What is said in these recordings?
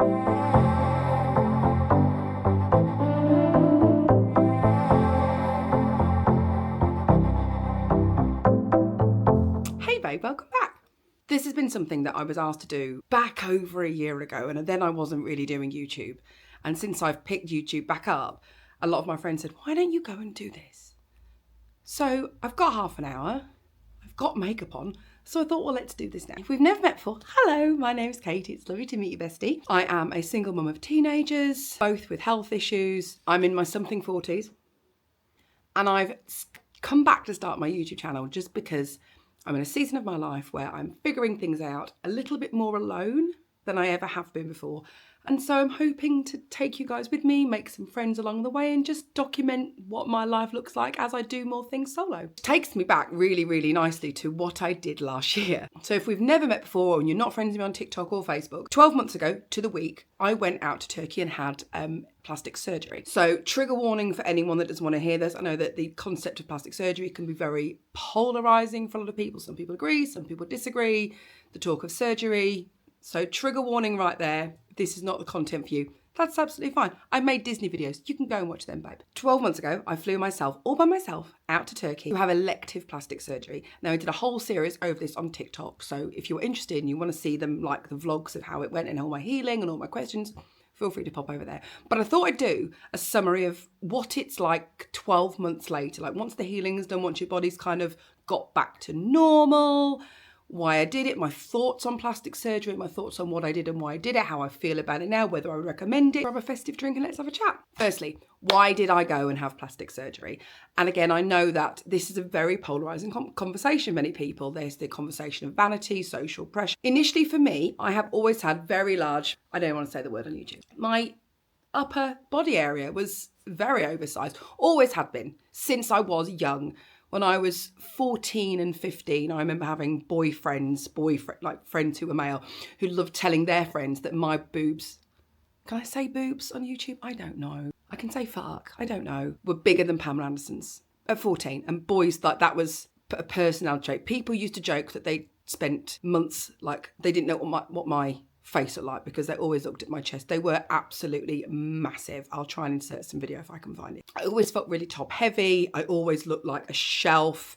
Hey babe, welcome back. This has been something that I was asked to do back over a year ago, and then I wasn't really doing YouTube. And since I've picked YouTube back up, a lot of my friends said, why don't you go and do this? So I've got half an hour, I've got makeup on, so I thought, well, let's do this now. If we've never met before, hello, my name's Katie. It's lovely to meet you, Bestie. I am a single mum of teenagers, both with health issues. I'm in my something 40s, and I've come back to start my YouTube channel just because I'm in a season of my life where I'm figuring things out a little bit more alone than I ever have been before. And so I'm hoping to take you guys with me, make some friends along the way, and just document what my life looks like as I do more things solo. It takes me back really, really nicely to what I did last year. So if we've never met before and you're not friends with me on TikTok or Facebook, 12 months ago to the week, I went out to Turkey and had plastic surgery. So trigger warning for anyone that doesn't want to hear this. I know that the concept of plastic surgery can be very polarizing for a lot of people. Some people agree, some people disagree. The talk of surgery. So trigger warning right there. This is not the content for you. That's absolutely fine. I made Disney videos. You can go and watch them, babe. 12 months ago, I flew myself, all by myself, out to Turkey to have elective plastic surgery. Now, I did a whole series over this on TikTok. So if you're interested and you want to see them, like the vlogs of how it went and all my healing and all my questions, feel free to pop over there. But I thought I'd do a summary of what it's like 12 months later. Like once the healing's done, once your body's kind of got back to normal, why I did it, my thoughts on plastic surgery, my thoughts on what I did and why I did it, how I feel about it now, whether I would recommend it, grab a festive drink and let's have a chat. Firstly, why did I go and have plastic surgery? And again, I know that this is a very polarizing conversation. Many people, there's the conversation of vanity, social pressure. Initially for me, I have always had very large, I don't want to say the word on YouTube. My upper body area was very oversized, always had been since I was young. When I was 14 and 15, I remember having boyfriends, like friends who were male, who loved telling their friends that my boobs, can I say boobs on YouTube? I don't know. I can say fuck, I don't know, were bigger than Pamela Anderson's at 14. And boys thought that was a personality trait. People used to joke that they spent months, like they didn't know what my face looked like because they always looked at my chest. They were absolutely massive. I'll try and insert some video if I can find it. I always felt really top heavy. I always looked like a shelf,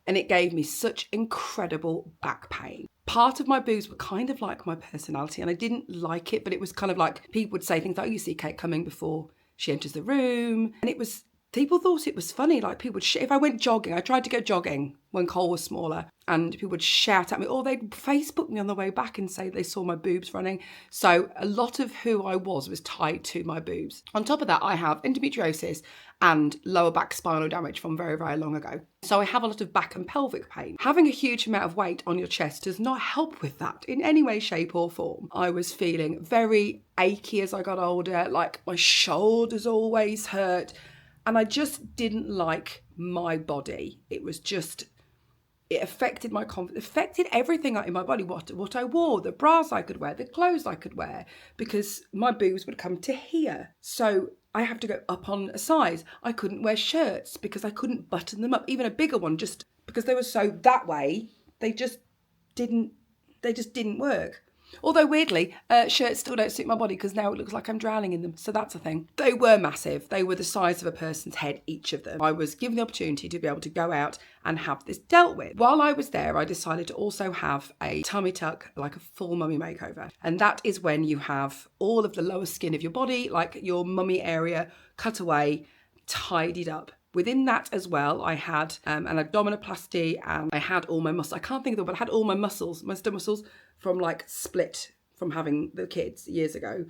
and it gave me such incredible back pain. Part of my boobs were kind of like my personality, and I didn't like it, but it was kind of like people would say things like, oh, you see Kate coming before she enters the room. And it was, people thought it was funny. Like people would, if I went jogging, I tried to go jogging when Cole was smaller, and people would shout at me, or they'd Facebook me on the way back and say they saw my boobs running. So a lot of who I was tied to my boobs. On top of that, I have endometriosis and lower back spinal damage from very, very long ago. So I have a lot of back and pelvic pain. Having a huge amount of weight on your chest does not help with that in any way, shape or form. I was feeling very achy as I got older, like my shoulders always hurt. And I just didn't like my body. It was just, it affected my confidence, affected everything in my body, what I wore, the bras I could wear, the clothes I could wear, because my boobs would come to here. So I have to go up on a size. I couldn't wear shirts because I couldn't button them up, even a bigger one, just because they were so that way, they just didn't work. Although weirdly, shirts still don't suit my body because now it looks like I'm drowning in them. So that's a thing. They were massive. They were the size of a person's head, each of them. I was given the opportunity to be able to go out and have this dealt with. While I was there, I decided to also have a tummy tuck, like a full mummy makeover. And that is when you have all of the lower skin of your body, like your mummy area, cut away, tidied up. Within that as well, I had an abdominoplasty, and I had all my muscles. I can't think of them, but I had all my muscles, my stomach muscles, from like split from having the kids years ago,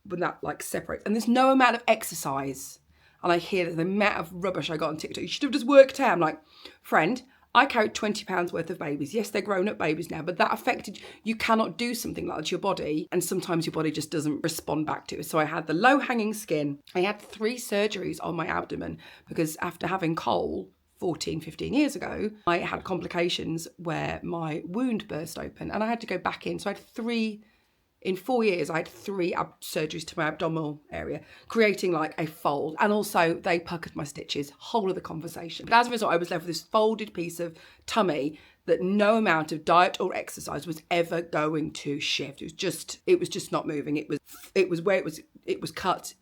when that like separates. And there's no amount of exercise. And I hear the amount of rubbish I got on TikTok. You should have just worked out. I'm like, friend, I carried 20 pounds worth of babies. Yes, they're grown up babies now, but that affected, you cannot do something like that to your body. And sometimes your body just doesn't respond back to it. So I had the low hanging skin. I had 3 surgeries on my abdomen because after having Cole 14, 15 years ago, I had complications where my wound burst open and I had to go back in. So I had 3, in 4 years, I had 3 surgeries to my abdominal area, creating like a fold. And also they puckered my stitches, whole of the conversation. But as a result, I was left with this folded piece of tummy that no amount of diet or exercise was ever going to shift. It was just not moving. It was where it was cut.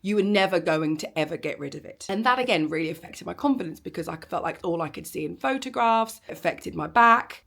You were never going to ever get rid of it. And that again really affected my confidence, because I felt like all I could see in photographs affected my back.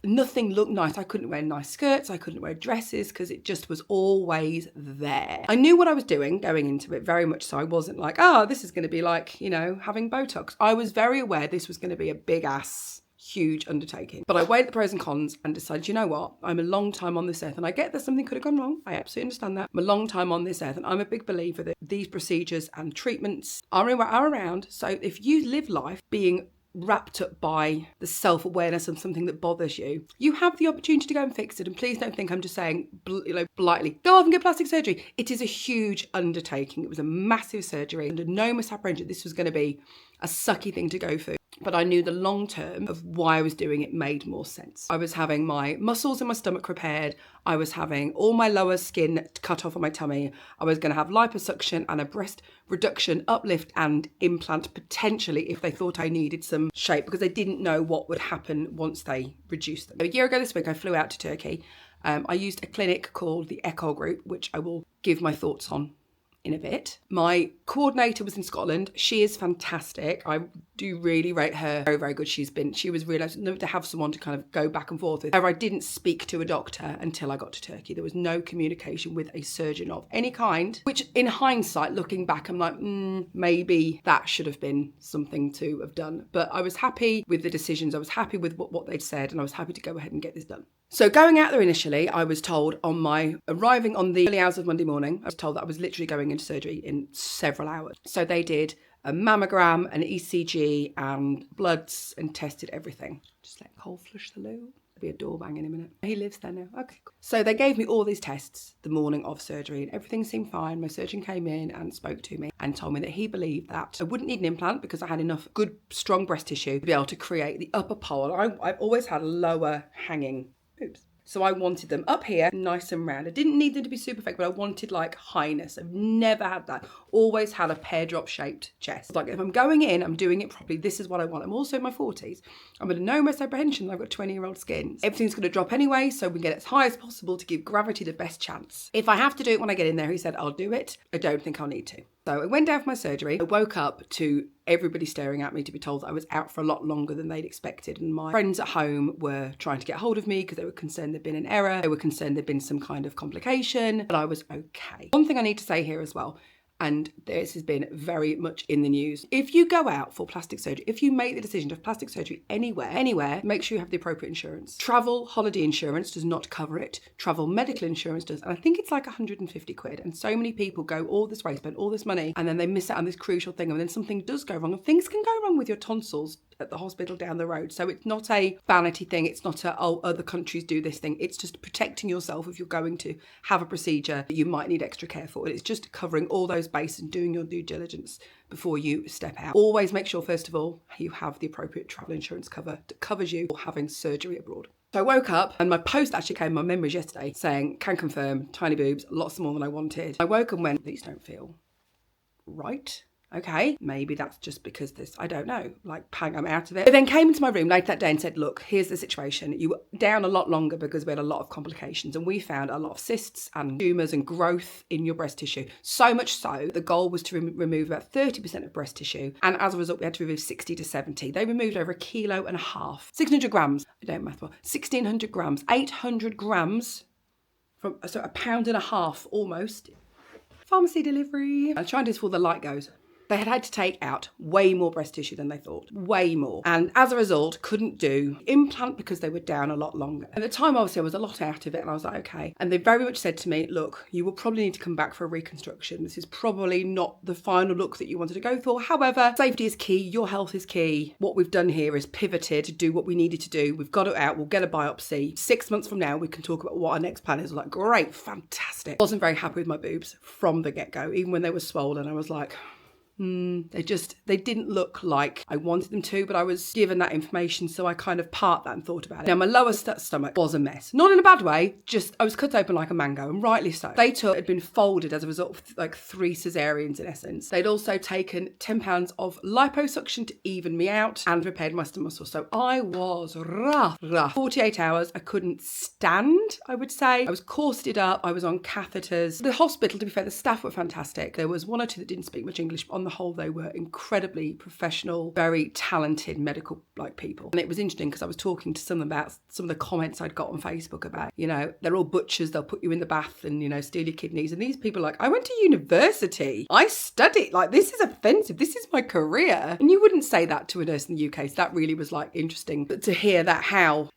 Nothing looked nice. I couldn't wear nice skirts. I couldn't wear dresses because it just was always there. I knew what I was doing going into it, very much so. I wasn't like, oh, this is going to be like, having Botox. I was very aware this was going to be a big ass, huge undertaking. But I weighed the pros and cons and decided, you know what? I'm a long time on this earth, and I get that something could have gone wrong. I absolutely understand that. I'm a long time on this earth, and I'm a big believer that these procedures and treatments are around. So if you live life being wrapped up by the self-awareness of something that bothers you, you have the opportunity to go and fix it. And please don't think I'm just saying, politely, go off and get plastic surgery. It is a huge undertaking. It was a massive surgery. Under no misapprehension, this was going to be a sucky thing to go through. But I knew the long term of why I was doing it made more sense. I was having my muscles in my stomach repaired. I was having all my lower skin cut off on my tummy. I was going to have liposuction and a breast reduction, uplift and implant, potentially, if they thought I needed some shape, because they didn't know what would happen once they reduced them. A year ago this week, I flew out to Turkey. I used a clinic called the Echo Group, which I will give my thoughts on in a bit. My coordinator was in Scotland. She is fantastic. I do really rate her. Very, very good. She was really nice to have someone to kind of go back and forth with. However, I didn't speak to a doctor until I got to Turkey. There was no communication with a surgeon of any kind, which in hindsight, looking back, I'm like, maybe that should have been something to have done. But I was happy with the decisions. I was happy with what they'd said, and I was happy to go ahead and get this done. So going out there initially, I was told arriving on the early hours of Monday morning, I was told that I was literally going into surgery in several hours. So they did a mammogram, an ECG and bloods and tested everything. Just let Cole flush the loo. There'll be a door bang in a minute. He lives there now. Okay, cool. So they gave me all these tests the morning of surgery and everything seemed fine. My surgeon came in and spoke to me and told me that he believed that I wouldn't need an implant because I had enough good, strong breast tissue to be able to create the upper pole. I've always had lower hanging boobs. So I wanted them up here, nice and round. I didn't need them to be super fake, but I wanted like highness. I've never had that. Always had a pear drop shaped chest. Like if I'm going in, I'm doing it properly. This is what I want. I'm also in my 40s. I'm under no misapprehension that I've got 20-year-old skin. Everything's going to drop anyway, so we get as high as possible to give gravity the best chance. If I have to do it when I get in there, he said, I'll do it. I don't think I'll need to. So I went down for my surgery. I woke up to everybody staring at me, to be told that I was out for a lot longer than they'd expected. And my friends at home were trying to get hold of me because they were concerned there'd been an error. They were concerned there'd been some kind of complication, but I was okay. One thing I need to say here as well, and this has been very much in the news. If you go out for plastic surgery, if you make the decision to have plastic surgery anywhere, make sure you have the appropriate insurance. Travel holiday insurance does not cover it. Travel medical insurance does. And I think it's like 150 quid. And so many people go all this way, spend all this money, and then they miss out on this crucial thing. And then something does go wrong. And things can go wrong with your tonsils at the hospital down the road. So it's not a vanity thing. It's not other countries do this thing. It's just protecting yourself if you're going to have a procedure that you might need extra care for. And it's just covering all those bases and doing your due diligence before you step out. Always make sure, first of all, you have the appropriate travel insurance cover that covers you for having surgery abroad. So I woke up and my post actually came, my memories yesterday, saying, can confirm, tiny boobs, lots more than I wanted. I woke and went, these don't feel right. Okay, maybe that's just because this, I don't know, like pang, I'm out of it. I then came into my room later that day and said, look, here's the situation. You were down a lot longer because we had a lot of complications and we found a lot of cysts and tumours and growth in your breast tissue. So much so, the goal was to remove about 30% of breast tissue. And as a result, we had to remove 60 to 70. They removed over 1.5 kilos, 600 grams, I don't math well, 1,600 grams, 800 grams, so 1.5 pounds almost. Pharmacy delivery. I'm trying to do this before the light goes. They had to take out way more breast tissue than they thought, way more. And as a result, couldn't do implant because they were down a lot longer. At the time, obviously, I was a lot out of it and I was like, okay. And they very much said to me, look, you will probably need to come back for a reconstruction. This is probably not the final look that you wanted to go for. However, safety is key. Your health is key. What we've done here is pivoted to do what we needed to do. We've got it out. We'll get a biopsy. 6 months from now, we can talk about what our next plan is. Like, great, fantastic. I wasn't very happy with my boobs from the get-go. Even when they were swollen, I was like, They didn't look like I wanted them to, but I was given that information, so I kind of parked that and thought about it. Now, my lower stomach was a mess. Not in a bad way, just I was cut open like a mango, and rightly so. They had been folded as a result of like 3 cesareans in essence. They'd also taken 10 pounds of liposuction to even me out and repaired my stomach muscle. So I was rough. 48 hours, I couldn't stand, I would say. I was corseted up, I was on catheters. The hospital, to be fair, the staff were fantastic. There was 1 or 2 that didn't speak much English, but on the whole, they were incredibly professional, very talented medical people. And it was interesting because I was talking to some about some of the comments I'd got on Facebook about, they're all butchers, they'll put you in the bath and, steal your kidneys. And these people are like, I went to university, I studied, like, this is offensive, this is my career. And you wouldn't say that to a nurse in the UK. So that really was like interesting. But to hear that, how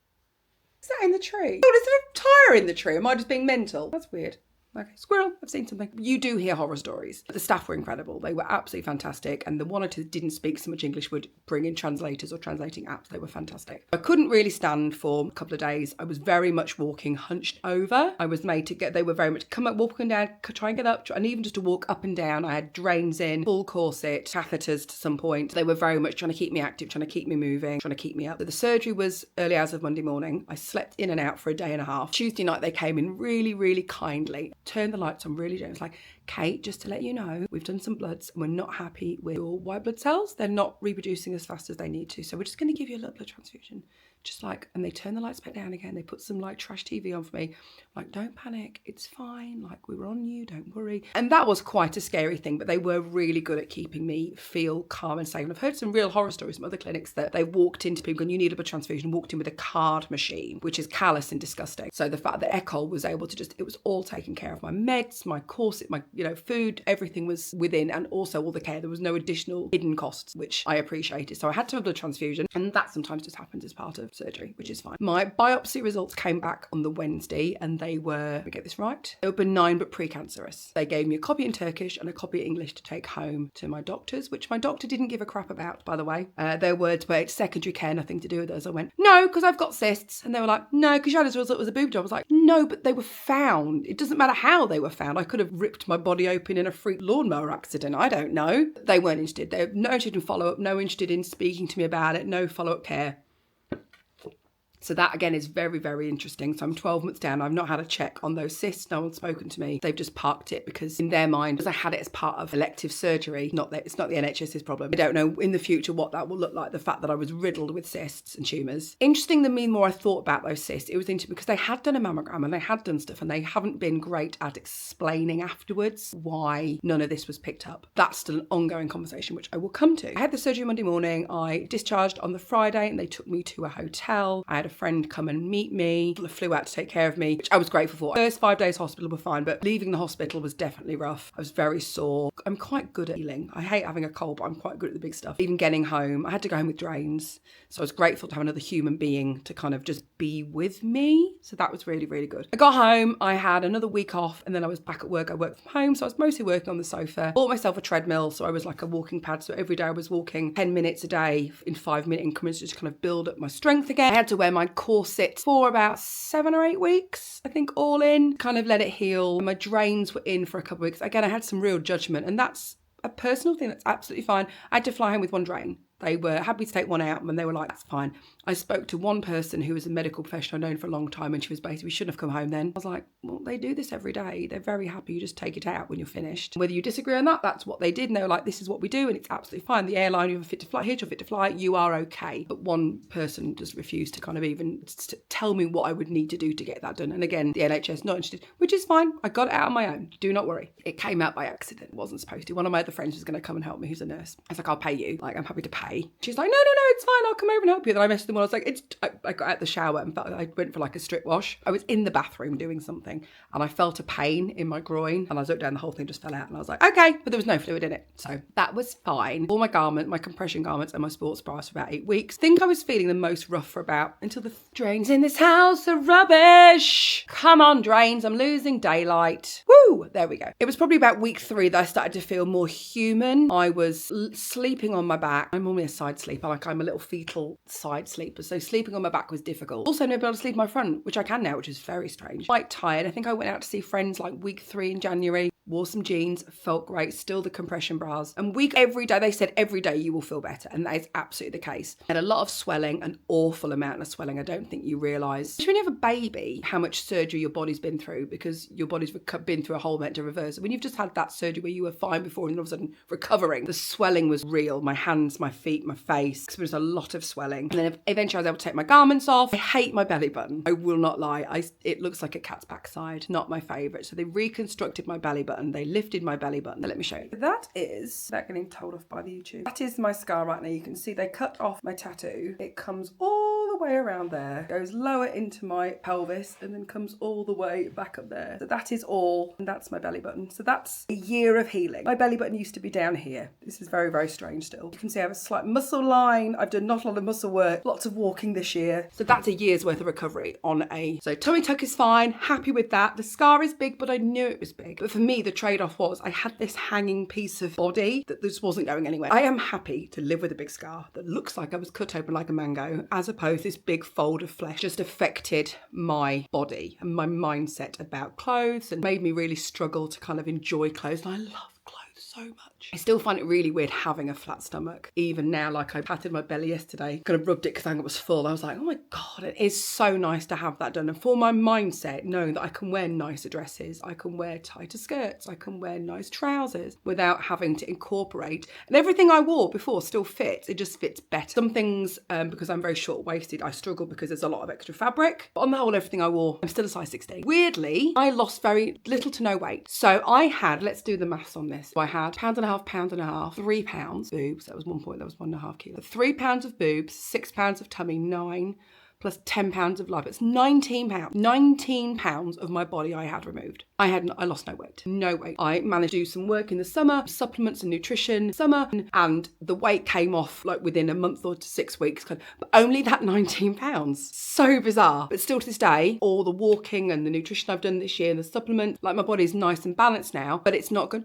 is that in the tree? Oh, is there a tyre in the tree? Am I just being mental? That's weird. Okay, squirrel, I've seen something. You do hear horror stories. The staff were incredible. They were absolutely fantastic. And the 1 or 2 that didn't speak so much English would bring in translators or translating apps. They were fantastic. I couldn't really stand for a couple of days. I was very much walking hunched over. I was made to they were very much come up, walking down, try and get up. And even just to walk up and down, I had drains in, full corset, catheters to some point. They were very much trying to keep me active, trying to keep me moving, trying to keep me up. So the surgery was early hours of Monday morning. I slept in and out for a day and a half. Tuesday night, they came in really, really kindly, turned the lights on really gentle. It's like, Kate, just to let you know, we've done some bloods and we're not happy with your white blood cells. They're not reproducing as fast as they need to. So we're just going to give you a little blood transfusion. And they turn the lights back down again. They put some like trash TV on for me. Like, don't panic, it's fine. Like, we were on you, don't worry. And that was quite a scary thing, but they were really good at keeping me feel calm and safe. And I've heard some real horror stories from other clinics that they walked into people and you need a blood transfusion, walked in with a card machine, which is callous and disgusting. So the fact that Ecol was able to it was all taken care of. My meds, my corset, my, food, everything was within, and also all the care. There was no additional hidden costs, which I appreciated. So I had to have a blood transfusion, and that sometimes just happens as part of surgery, which is fine. My biopsy results came back on the Wednesday, and they were, let me get this right, they were benign but precancerous. They gave me a copy in Turkish and a copy in English to take home to my doctors, which my doctor didn't give a crap about, by the way. Their words were, it's secondary care, nothing to do with us. I went, no, because I've got cysts. And they were like, no, because you had a result, it was a boob job. I was like, no, but they were found. It doesn't matter how they were found. I could have ripped my body open in a freak lawnmower accident. I don't know. They weren't interested. They were no interested in follow-up, no interested in speaking to me about it, no follow-up care. So that, again, is very, very interesting. So I'm 12 months down. I've not had a check on those cysts. No one's spoken to me. They've just parked it because in their mind, because I had it as part of elective surgery, it's not the NHS's problem. I don't know in the future what that will look like, the fact that I was riddled with cysts and tumours. Interesting, the more I thought about those cysts, it was interesting because they had done a mammogram and they had done stuff and they haven't been great at explaining afterwards why none of this was picked up. That's still an ongoing conversation, which I will come to. I had the surgery Monday morning. I discharged on the Friday and they took me to a hotel. I had a friend come and meet me, flew out to take care of me, which I was grateful for. First 5 days hospital were fine, but leaving the hospital was definitely rough. I was very sore. I'm quite good at healing. I hate having a cold, but I'm quite good at the big stuff. Even getting home, I had to go home with drains. So I was grateful to have another human being to kind of just be with me. So that was really, really good. I got home, I had another week off, and then I was back at work. I worked from home, so I was mostly working on the sofa. Bought myself a treadmill, so I was like a walking pad. So every day I was walking 10 minutes a day in 5-minute increments, just kind of build up my strength again. I had to wear my corset for about 7 or 8 weeks, I think, all in, kind of let it heal. My drains were in for a couple of weeks. Again, I had some real judgment, and that's a personal thing. That's absolutely fine. I had to fly home with 1 drain. They were happy to take 1 out and they were like, that's fine. I spoke to one person who was a medical professional I've known for a long time, and she was basically, we shouldn't have come home then. I was like, well, they do this every day. They're very happy. You just take it out when you're finished. Whether you disagree on that, that's what they did. And they were like, this is what we do and it's absolutely fine. The airline, you're fit to fly, here's you're fit to fly, you are okay. But one person just refused to kind of even tell me what I would need to do to get that done. And again, the NHS not interested, which is fine. I got it out on my own. Do not worry. It came out by accident. It wasn't supposed to. One of my other friends was going to come and help me, who's a nurse. I was like, I'll pay you. Like, I'm happy to pay. She's like, no, it's fine. I'll come over and help you. Then I messaged them when I was like, I got out the shower and I went for like a strip wash. I was in the bathroom doing something and I felt a pain in my groin and I looked down, the whole thing just fell out and I was like, okay, but there was no fluid in it. So that was fine. All my compression garments and my sports bras for about 8 weeks. I think I was feeling the most rough for about, until the drains in this house are rubbish. Come on, drains, I'm losing daylight. Woo, there we go. It was probably about week 3 that I started to feel more human. I was sleeping on my back. I'm normally a side sleeper, like I'm a little fetal side sleeper. So sleeping on my back was difficult. Also, never able to sleep on my front, which I can now, which is very strange. Quite tired. I think I went out to see friends like week 3 in January. wore some jeans, felt great, still the compression bras. And every day, they said every day you will feel better. And that is absolutely the case. I had a lot of swelling, an awful amount of swelling. I don't think you realise. When you have a baby, how much surgery your body's been through, because your body's been through a whole lot to reverse. When you've just had that surgery where you were fine before and all of a sudden recovering, the swelling was real. My hands, my feet, my face, experienced a lot of swelling. And then eventually I was able to take my garments off. I hate my belly button. I will not lie. It looks like a cat's backside. Not my favourite. So they reconstructed my belly button. They lifted my belly button. So let me show you. That is, without getting told off by the YouTube, that is my scar right now. You can see they cut off my tattoo. It comes all the way around there, goes lower into my pelvis, and then comes all the way back up there. So that is all, and that's my belly button. So that's a year of healing. My belly button used to be down here. This is very, very strange still. You can see I have a slight muscle line. I've done not a lot of muscle work, lots of walking this year. So that's a year's worth of recovery on so tummy tuck is fine, happy with that. The scar is big, but I knew it was big. But for me, the trade-off was I had this hanging piece of body that just wasn't going anywhere. I am happy to live with a big scar that looks like I was cut open like a mango, as opposed to this big fold of flesh just affected my body and my mindset about clothes and made me really struggle to kind of enjoy clothes. And I love clothes so much. I still find it really weird having a flat stomach. Even now, like I patted my belly yesterday, kind of rubbed it because I think it was full. I was like, oh my God, it is so nice to have that done. And for my mindset, knowing that I can wear nicer dresses, I can wear tighter skirts, I can wear nice trousers without having to incorporate. And everything I wore before still fits. It just fits better. Some things, because I'm very short-waisted, I struggle because there's a lot of extra fabric. But on the whole, everything I wore, I'm still a size 16. Weirdly, I lost very little to no weight. So I had, let's do the maths on this. I had pound and a half, 3 pounds boobs. That was 1 point, that was 1.5 kilos. 3 pounds of boobs, 6 pounds of tummy, 9 plus 10 pounds of love. It's 19 pounds. 19 pounds of my body I had removed. I lost no weight. No weight. I managed to do some work in the summer, supplements and nutrition summer, and the weight came off like within a month or 6 weeks. But only that 19 pounds. So bizarre. But still to this day, all the walking and the nutrition I've done this year and the supplement, like my body's nice and balanced now, but it's not going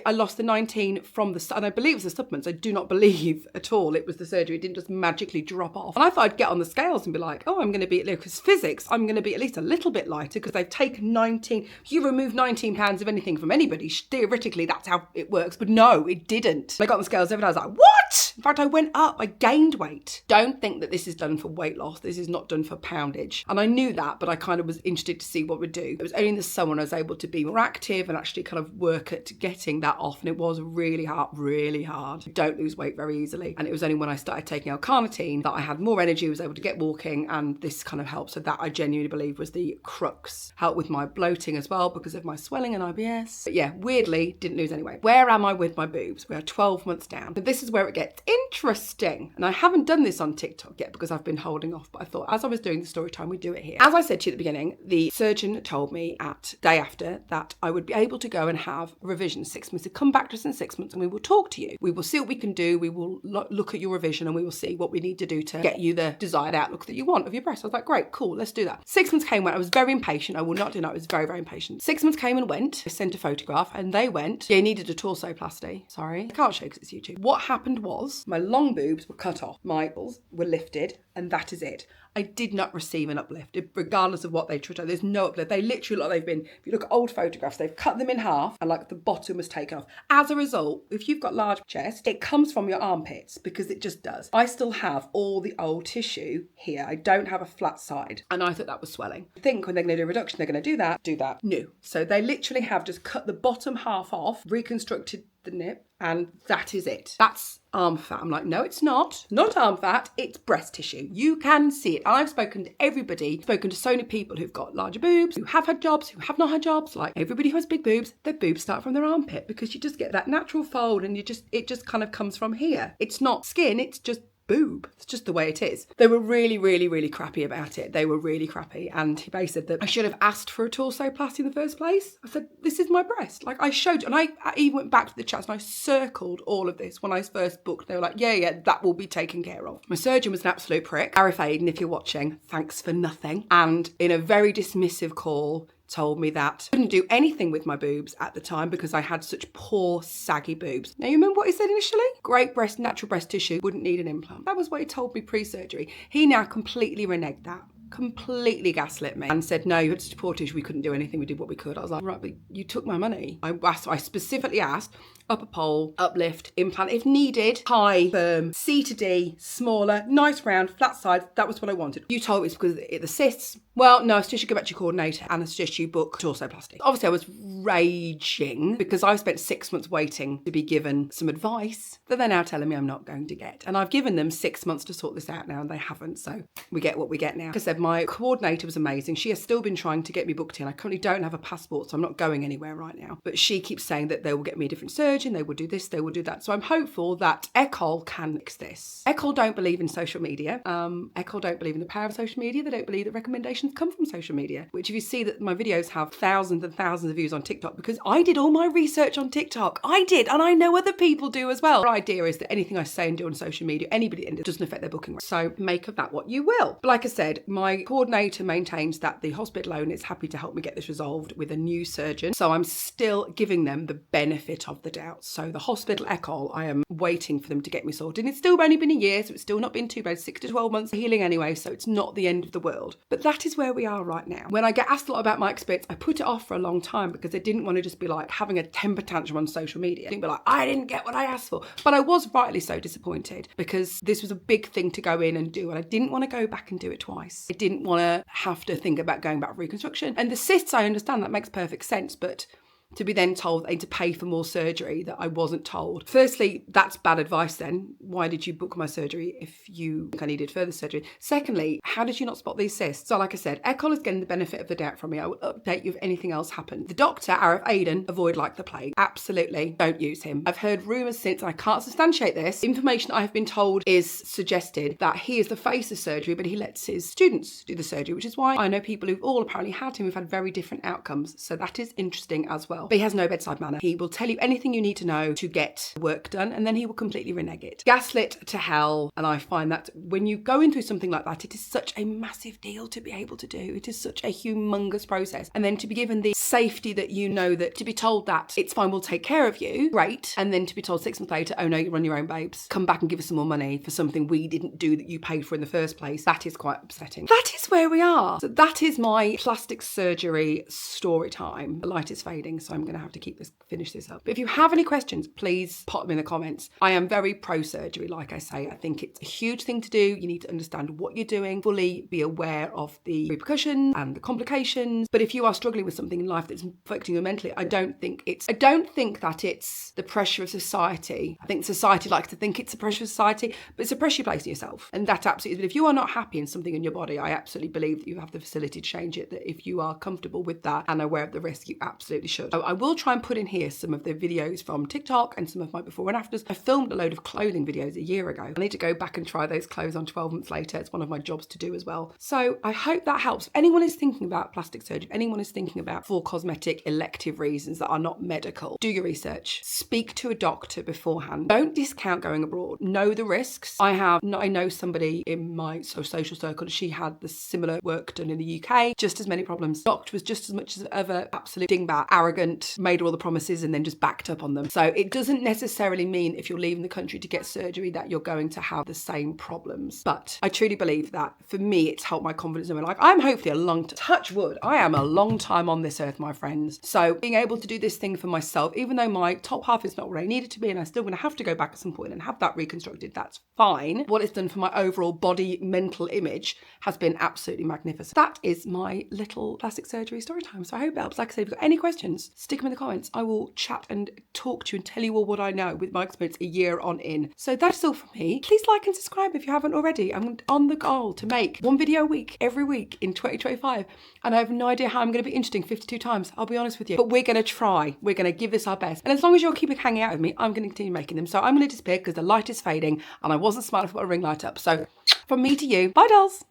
I lost the 19 from and I believe it was the supplements. I do not believe at all it was the surgery. It didn't just magically drop off. And I thought I'd get on the scales and be like, oh, I'm going to be, because physics, I'm going to be at least a little bit lighter because they've taken 19. If you remove 19 pounds of anything from anybody, theoretically that's how it works. But no, it didn't. I got on the scales every day. I was like, what? In fact, I went up. I gained weight. Don't think that this is done for weight loss. This is not done for poundage. And I knew that, but I kind of was interested to see what we'd do. It was only in the summer when I was able to be more active and actually kind of work at getting that off. And it was really hard, really hard. I don't lose weight very easily. And it was only when I started taking L-carnitine that I had more energy, was able to get walking, and this kind of helped. So that I genuinely believe was the crux. Helped with my bloating as well because of my swelling and IBS. But yeah, weirdly, didn't lose any weight. Where am I with my boobs? We are 12 months down. But this is where it gets interesting. And I haven't done this on TikTok yet because I've been holding off. But I thought as I was doing the story time, we'd do it here. As I said to you at the beginning, the surgeon told me at day after that I would be able to go and have revision 6 months. To come back to us in 6 months and we will talk to you. We will see what we can do. We will look at your revision and we will see what we need to do to get you the desired outlook that you want of your breast. I was like, great, cool, let's do that. 6 months came and went. I was very impatient. I will not deny I was very, very impatient. 6 months came and went. I sent a photograph and they went, yeah, you needed a torsoplasty. Sorry. I can't show because it's YouTube. What happened was my long boobs were cut off. My balls were lifted and that is it. I did not receive an uplift, regardless of what they tried. There's no uplift. They literally, like they've been, if you look at old photographs, they've cut them in half and like the bottom was taken off. As a result, if you've got large chest, it comes from your armpits because it just does. I still have all the old tissue here. I don't have a flat side. And I thought that was swelling. I think when they're going to do a reduction, they're going to do that. No. So they literally have just cut the bottom half off, reconstructed the nip, and that is it. That's arm fat. I'm like, no, it's not arm fat, it's breast tissue. You can see it. I've spoken to everybody, spoken to so many people who've got larger boobs, who have had jobs, who have not had jobs. Like everybody who has big boobs, their boobs start from their armpit because you just get that natural fold and it just kind of comes from here. It's not skin, it's just boob. It's just the way it is. They were really, really, really crappy about it. They were really crappy. And he basically said that I should have asked for a torsoplasty in the first place. I said, this is my breast. Like I showed, and I even went back to the chats and I circled all of this when I first booked. They were like, yeah, that will be taken care of. My surgeon was an absolute prick. Arif Aiden, if you're watching, thanks for nothing. And in a very dismissive call, told me that I couldn't do anything with my boobs at the time because I had such poor saggy boobs. Now you remember what he said initially? Great natural breast tissue, wouldn't need an implant. That was what he told me pre-surgery. He now completely reneged that. completely gaslit me and said, no, you had to support us, we couldn't do anything, we did what we could. I was like, right, but you took my money. I specifically asked, upper pole, uplift, implant, if needed, high, firm, C to D, smaller, nice round, flat sides. That was what I wanted. You told me it's because it assists. Well, no, I suggest you go back to your coordinator and I suggest you book torso-plasty. Obviously, I was raging because I spent 6 months waiting to be given some advice that they're now telling me I'm not going to get. And I've given them 6 months to sort this out now and they haven't. So we get what we get now. Like I said, my coordinator was amazing. She has still been trying to get me booked in. I currently don't have a passport, so I'm not going anywhere right now. But she keeps saying that they will get me a different surgeon, they will do this, they will do that. So I'm hopeful that Ecol can fix this. Ecol don't believe in social media. Ecol don't believe in the power of social media. They don't believe that recommendations come from social media, which if you see that my videos have thousands and thousands of views on TikTok, because I did all my research on TikTok. I did, and I know other people do as well. The idea is that anything I say and do on social media, anybody it doesn't affect their booking rate. So make of that what you will. But like I said, my coordinator maintains that the hospital owner is happy to help me get this resolved with a new surgeon. So I'm still giving them the benefit of the doubt. So the hospital Ecol, I am waiting for them to get me sorted. And it's still only been a year, so it's still not been too bad. 6 to 12 months of healing anyway, so it's not the end of the world. But that is where we are right now. When I get asked a lot about my experience, I put it off for a long time because I didn't want to just be like having a temper tantrum on social media. I didn't be like, I didn't get what I asked for. But I was rightly so disappointed because this was a big thing to go in and do. And I didn't want to go back and do it twice. I didn't want to have to think about going back for reconstruction. And the cysts, I understand that makes perfect sense, but to be then told I need to pay for more surgery that I wasn't told. Firstly, that's bad advice then. Why did you book my surgery if you think I needed further surgery? Secondly, how did you not spot these cysts? So like I said, Ecol is getting the benefit of the doubt from me. I will update you if anything else happened. The doctor, Arif Aden, avoid like the plague. Absolutely don't use him. I've heard rumours since, and I can't substantiate this. Information I have been told is suggested that he is the face of surgery, but he lets his students do the surgery, which is why I know people who've all apparently had him who've had very different outcomes. So that is interesting as well. But he has no bedside manner. He will tell you anything you need to know to get work done, and then he will completely renege it. Gaslit to hell. And I find that when you go into something like that, it is such a massive deal to be able to do. It is such a humongous process. And then to be given the safety that you know, that to be told that it's fine, we'll take care of you, great. And then to be told 6 months later, oh no, you run your own, babes. Come back and give us some more money for something we didn't do that you paid for in the first place. That is quite upsetting. That is where we are. So that is my plastic surgery story time. The light is fading, so I'm going to have to finish this up. But if you have any questions, please pop them in the comments. I am very pro-surgery, like I say. I think it's a huge thing to do. You need to understand what you're doing, fully be aware of the repercussions and the complications. But if you are struggling with something in life that's affecting you mentally, I don't think that it's the pressure of society. I think society likes to think it's the pressure of society, but it's a pressure you place on yourself. And that absolutely, but if you are not happy in something in your body, I absolutely believe that you have the facility to change it, that if you are comfortable with that and aware of the risk, you absolutely should. So I will try and put in here some of the videos from TikTok and some of my before and afters. I filmed a load of clothing videos a year ago. I need to go back and try those clothes on 12 months later. It's one of my jobs to do as well. So I hope that helps. If anyone is thinking about plastic surgery, if anyone is thinking about for cosmetic elective reasons that are not medical, do your research. Speak to a doctor beforehand. Don't discount going abroad. Know the risks. I know somebody in my social circle, she had the similar work done in the UK, just as many problems. Doctor was just as much of an absolute dingbat, arrogant, made her all the promises and then just backed up on them. So it doesn't necessarily mean if you're leaving the country to get surgery that you're going to have the same problems. But I truly believe that for me, it's helped my confidence in my life. I'm hopefully touch wood, I am a long time on this earth, my friends. So being able to do this thing for myself, even though my top half is not where I need it to be and I'm still going to have to go back at some point and have that reconstructed, that's fine. What it's done for my overall body mental image has been absolutely magnificent. That is my little plastic surgery story time. So I hope it helps. Like I said, if you've got any questions, stick them in the comments. I will chat and talk to you and tell you all what I know with my experience a year on in. So that's all from me. Please like and subscribe if you haven't already. I'm on the goal to make one video a week, every week in 2025. And I have no idea how I'm going to be interesting 52 times. I'll be honest with you. But we're going to try. We're going to give this our best. And as long as you're keeping hanging out with me, I'm going to continue making them. So I'm going to disappear because the light is fading and I wasn't smart enough to put a ring light up. So from me to you, bye dolls.